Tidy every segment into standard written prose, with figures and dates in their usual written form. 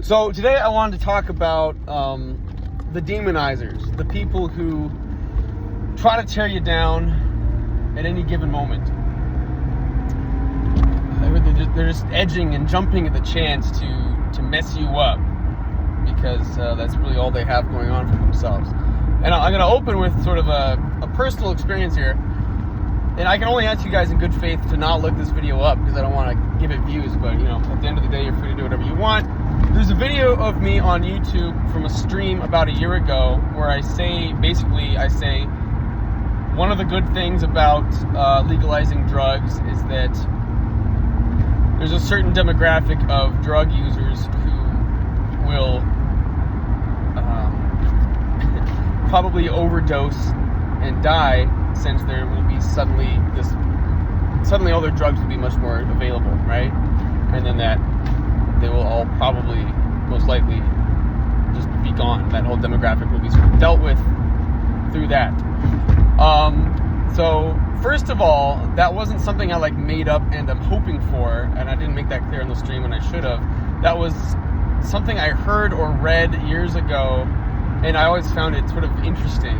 So today I wanted to talk about the Demonizers, the people who try to tear you down at any given moment. They're just edging and jumping at the chance to mess you up, because that's really all they have going on for themselves. And I'm going to open with sort of a personal experience here. And I can only ask you guys in good faith to not look this video up, because I don't want to give it views, but at the end of the day, you're free to do whatever you want. There's a video of me on YouTube from a stream about a year ago where I say one of the good things about legalizing drugs is that there's a certain demographic of drug users who will probably overdose and die, since there will be suddenly all their drugs will be much more available, right? And then that they will all probably, most likely, just be gone. That whole demographic will be sort of dealt with through that. So first of all, that wasn't something I made up and I'm hoping for, and I didn't make that clear in the stream, and I should have. That was something I heard or read years ago, and I always found it sort of interesting.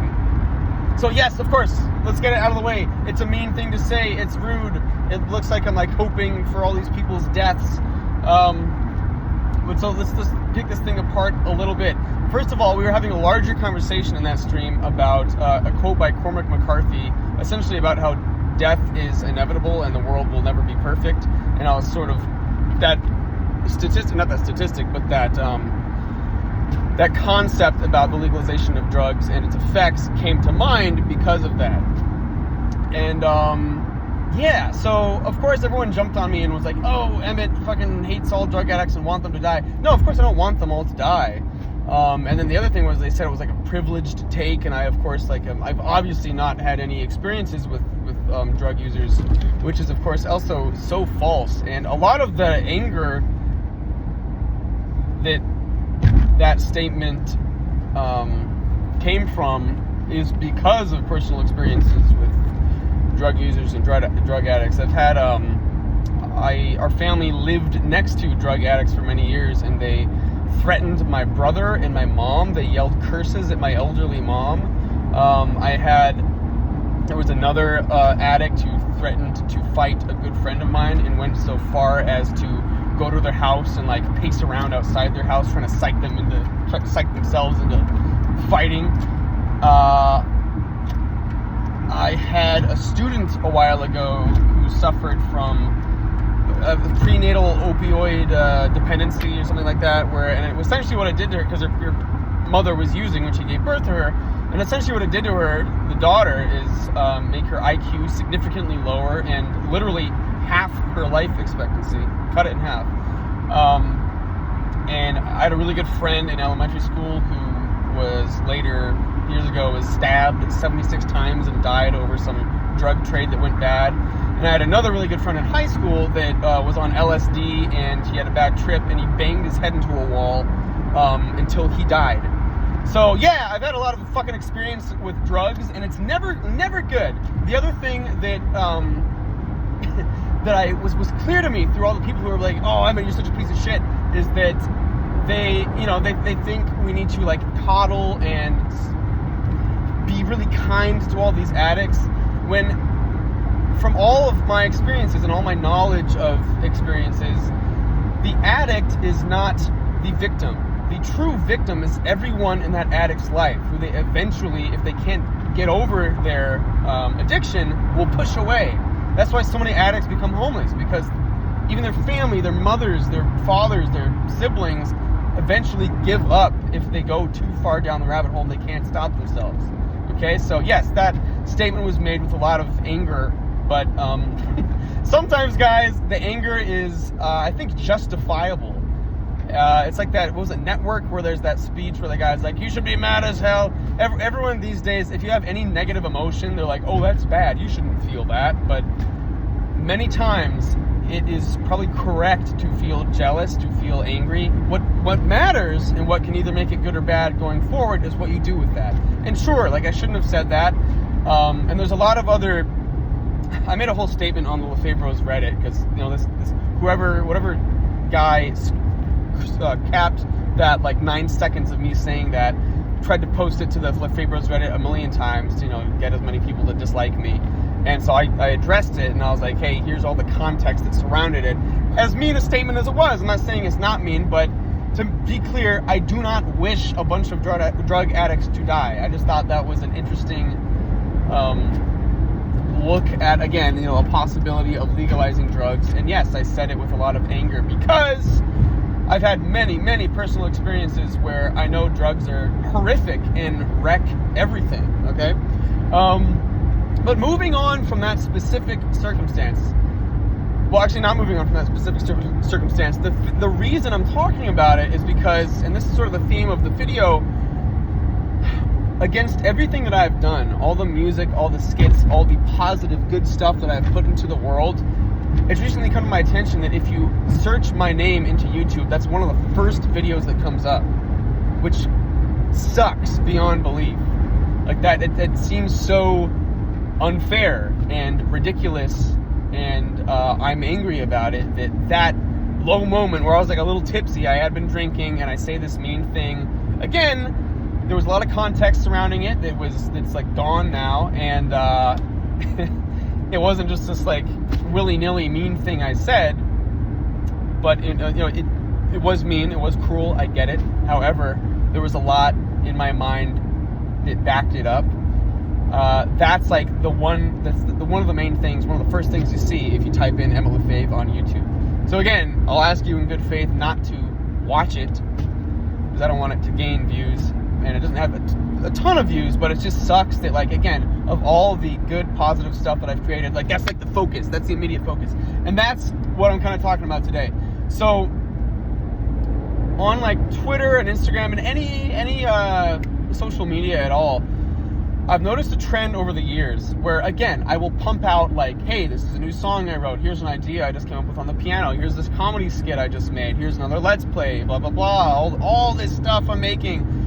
So yes, of course, let's get it out of the way. It's a mean thing to say. It's rude. It looks like I'm hoping for all these people's deaths. But so let's just pick this thing apart a little bit. First of all, we were having a larger conversation in that stream about a quote by Cormac McCarthy, essentially about how death is inevitable and the world will never be perfect. And I was sort of that concept about the legalization of drugs and its effects came to mind because of that. And yeah, so of course everyone jumped on me and was like, oh, Emmett fucking hates all drug addicts and want them to die. No, of course I don't want them all to die. And then the other thing was, they said it was a privileged take, and I, of course, I've obviously not had any experiences with drug users, which is, of course, also so false. And a lot of the anger that statement came from is because of personal experiences with drug users and drug addicts. I've had our family lived next to drug addicts for many years, and they threatened my brother and my mom. They yelled curses at my elderly mom. There was another addict who threatened to fight a good friend of mine and went so far as to go to their house and pace around outside their house, trying to psych themselves into fighting. I had a student a while ago who suffered from prenatal opioid dependency or something like that, and it was essentially what it did to her, because her mother was using when she gave birth to her, and essentially what it did to her, the daughter, is make her IQ significantly lower and literally half her life expectancy, cut it in half. And I had a really good friend in elementary school who was later, years ago, was stabbed 76 times and died over some drug trade that went bad. And I had another really good friend in high school that was on LSD, and he had a bad trip, and he banged his head into a wall until he died. So yeah, I've had a lot of fucking experience with drugs, and it's never good. The other thing that that was clear to me through all the people who were like, oh, I mean, you're such a piece of shit, is that they think we need to coddle and be really kind to all these addicts, when from all of my experiences and all my knowledge of experiences, the addict is not the victim. The true victim is everyone in that addict's life, who they eventually, if they can't get over their addiction, will push away. That's why so many addicts become homeless, because even their family, their mothers, their fathers, their siblings eventually give up if they go too far down the rabbit hole and they can't stop themselves. Okay, so yes, that statement was made with a lot of anger, but sometimes, guys, the anger is, I think, justifiable. It's like that, what was it, Network, where there's that speech where the guy's like, you should be mad as hell. Everyone these days, if you have any negative emotion, they're like, oh, that's bad, you shouldn't feel that. But many times, it is probably correct to feel jealous, to feel angry. What matters, and what can either make it good or bad going forward, is what you do with that. And sure, I shouldn't have said that. And there's a lot of other, I made a whole statement on the Lefebvre's Reddit, because, this whatever guy capped that like 9 seconds of me saying that, tried to post it to the Lefebvre's Reddit a million times to, get as many people to dislike me. And so I addressed it, and I was like, hey, here's all the context that surrounded it. As mean a statement as it was, I'm not saying it's not mean, but to be clear, I do not wish a bunch of drug addicts to die. I just thought that was an interesting look at, again, a possibility of legalizing drugs. And yes, I said it with a lot of anger because I've had many, many personal experiences where I know drugs are horrific and wreck everything, okay? But moving on from that specific circumstance, well, actually not moving on from that specific circumstance, the reason I'm talking about it is because, and this is sort of the theme of the video, against everything that I've done, all the music, all the skits, all the positive, good stuff that I've put into the world, it's recently come to my attention that if you search my name into YouTube, that's one of the first videos that comes up, which sucks beyond belief. Like that, it seems so unfair and ridiculous, and I'm angry about it, that low moment where I was like a little tipsy, I had been drinking, and I say this mean thing. Again, there was a lot of context surrounding it. It's like gone now, and it wasn't just this like willy-nilly mean thing I said, but it was mean, it was cruel, I get it. However, there was a lot in my mind that backed it up. That's like one of the main things, one of the first things you see if you type in Emma Lefebvre on YouTube. So again, I'll ask you in good faith not to watch it, because I don't want it to gain views, and it doesn't have a ton of views, but it just sucks that, like, again, of all the good, positive stuff that I've created, like, that's like the focus, that's the immediate focus. And that's what I'm kind of talking about today. So, on, like, Twitter and Instagram and any social media at all, I've noticed a trend over the years where, again, I will pump out, like, hey, this is a new song I wrote, here's an idea I just came up with on the piano, here's this comedy skit I just made, here's another Let's Play, blah, blah, blah, all this stuff I'm making.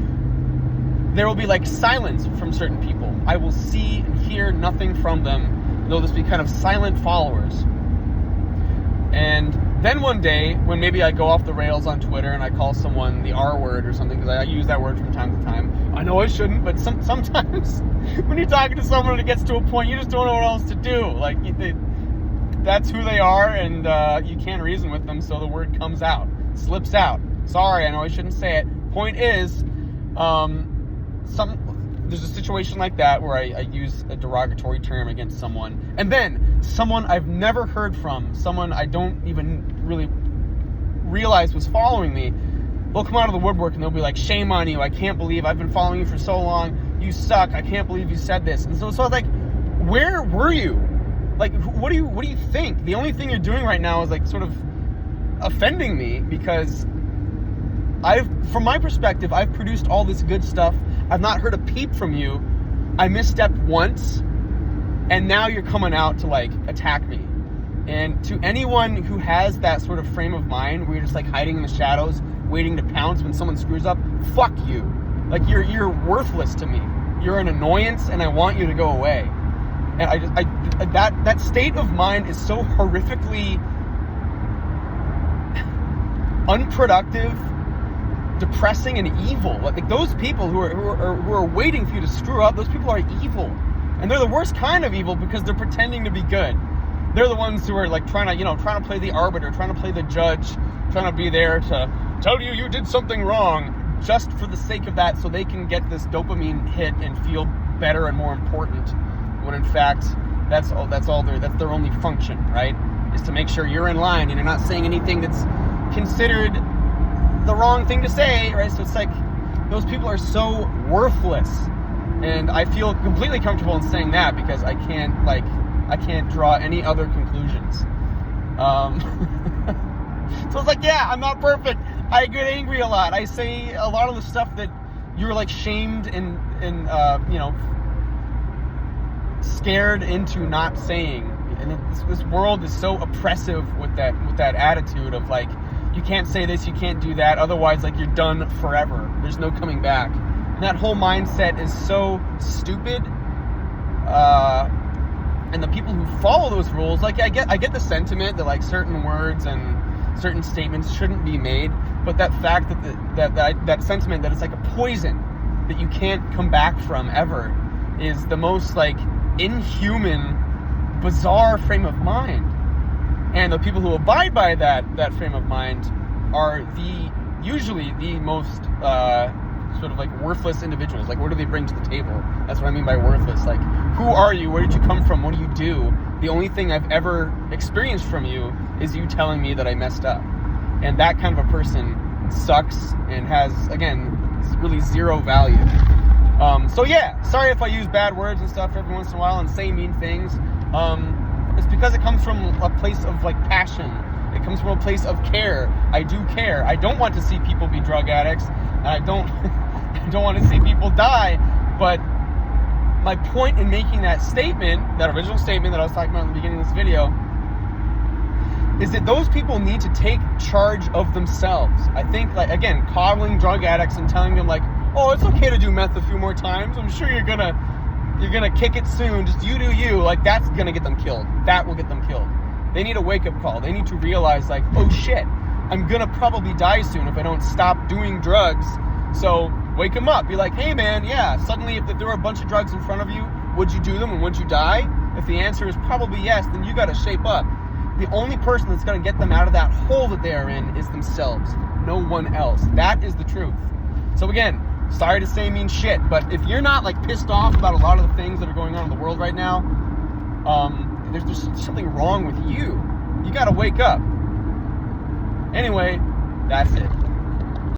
There will be, like, silence from certain people. I will see and hear nothing from them. They'll just be kind of silent followers. And then one day, when maybe I go off the rails on Twitter and I call someone the R word or something, because I use that word from time to time. I know I shouldn't, but sometimes when you're talking to someone and it gets to a point, you just don't know what else to do. Like, that's who they are, and you can't reason with them, so the word comes out, slips out. Sorry, I know I shouldn't say it. Point is, there's a situation like that where I use a derogatory term against someone, and then someone I've never heard from, someone I don't even really realize was following me, will come out of the woodwork and they'll be like, shame on you, I can't believe I've been following you for so long, you suck, I can't believe you said this. And so I was like, where were you? Like, what do you think? The only thing you're doing right now is like sort of offending me, because from my perspective, I've produced all this good stuff. I've not heard a peep from you. I misstepped once, and now you're coming out to, like, attack me. And to anyone who has that sort of frame of mind where you're just, like, hiding in the shadows, waiting to pounce when someone screws up, fuck you. Like, you're worthless to me. You're an annoyance, and I want you to go away. And that state of mind is so horrifically unproductive, depressing, and evil. Like, those people who are waiting for you to screw up, those people are evil, and they're the worst kind of evil because they're pretending to be good. They're the ones who are like trying to play the arbiter, trying to play the judge, trying to be there to tell you did something wrong just for the sake of that, so they can get this dopamine hit and feel better and more important. When in fact, that's their only function, right? Is to make sure you're in line and you're not saying anything that's considered the wrong thing to say, right? So it's like, those people are so worthless, and I feel completely comfortable in saying that because I can't draw any other conclusions. So it's like, yeah, I'm not perfect. I get angry a lot. I say a lot of the stuff that you're like shamed and scared into not saying. And this world is so oppressive with that attitude of like, you can't say this, you can't do that, otherwise, like, you're done forever. There's no coming back. And that whole mindset is so stupid. And the people who follow those rules, like, I get the sentiment that, like, certain words and certain statements shouldn't be made, but that fact that sentiment that it's like a poison that you can't come back from ever is the most like inhuman, bizarre frame of mind. And the people who abide by that frame of mind are usually the most sort of like worthless individuals. Like, what do they bring to the table? That's what I mean by worthless. Like, who are you? Where did you come from? What do you do? The only thing I've ever experienced from you is you telling me that I messed up. And that kind of a person sucks and has, again, really zero value. So yeah, sorry if I use bad words and stuff every once in a while and say mean things. It's because it comes from a place of like passion. It comes from a place of care. I do care. I don't want to see people be drug addicts. And I don't want to see people die. But my point in making that statement, that original statement that I was talking about in the beginning of this video, is that those people need to take charge of themselves. I think, like, again, coddling drug addicts and telling them like, oh, it's okay to do meth a few more times. I'm sure you're gonna kick it soon. Just you do you. Like, that's gonna get them killed. That will get them killed. They need a wake-up call. They need to realize, like, oh shit, I'm gonna probably die soon if I don't stop doing drugs. So wake them up. Be like, hey man, yeah, suddenly if there were a bunch of drugs in front of you, would you do them and would you die? If the answer is probably yes, then you gotta shape up. The only person that's gonna get them out of that hole that they are in is themselves. No one else. That is the truth. So again, sorry to say mean shit, but if you're not like pissed off about a lot of the things that are going on in the world right now, there's just something wrong with you. You gotta wake up. Anyway, that's it.